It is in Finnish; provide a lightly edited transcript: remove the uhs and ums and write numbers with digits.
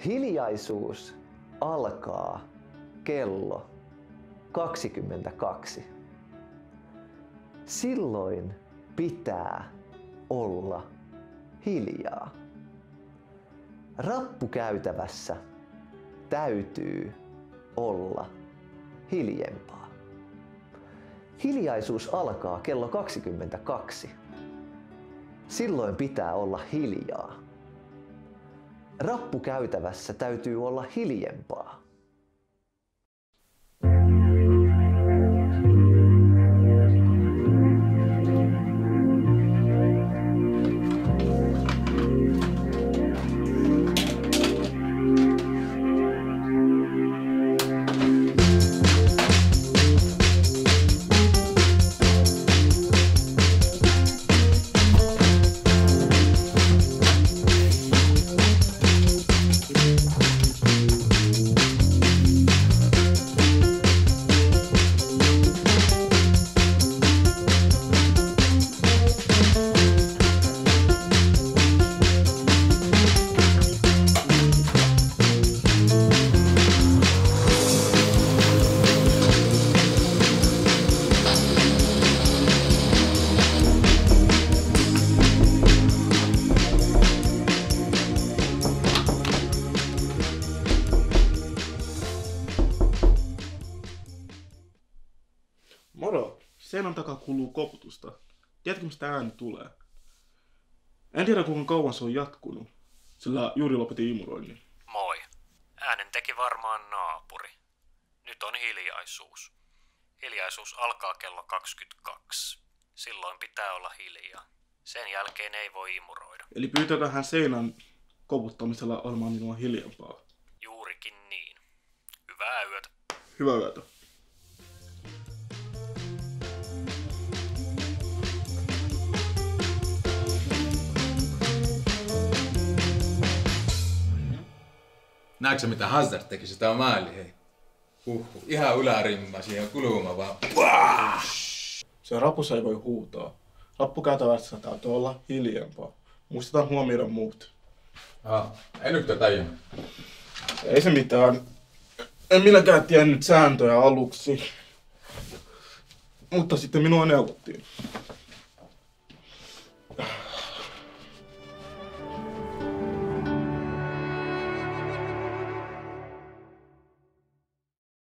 Hiljaisuus alkaa kello 22. Silloin pitää olla hiljaa. Rappukäytävässä täytyy olla hiljempaa. Hiljaisuus alkaa kello 22. Silloin pitää olla hiljaa. Rappukäytävässä täytyy olla hiljempaa. Moro! Seinän takaa kuuluu koputusta. Tiedätkö, mistä ääni tulee? En tiedä, kuinka kauan se on jatkunut, sillä juuri lopetin imuroinnin. Moi. Äänen teki varmaan naapuri. Nyt on hiljaisuus. Hiljaisuus alkaa kello 22. Silloin pitää olla hiljaa. Sen jälkeen ei voi imuroida. Eli pyytääkö hän seinän koputtamisella olemaan minua hiljempaa? Juurikin niin. Hyvää yötä. Hyvää yötä. Näetkö mitä Hazard teki sitä maali, hei? Ihan ylärimma siihen kuluma vaan. Se rapussa ei voi huutaa. Rappukäytävässä täytyy olla hiljempaa. Muistetaan huomioida muut. En yhtään tajua. Ei se mitään. En minäkään tiennyt sääntöjä aluksi. Mutta sitten minua neuvottiin.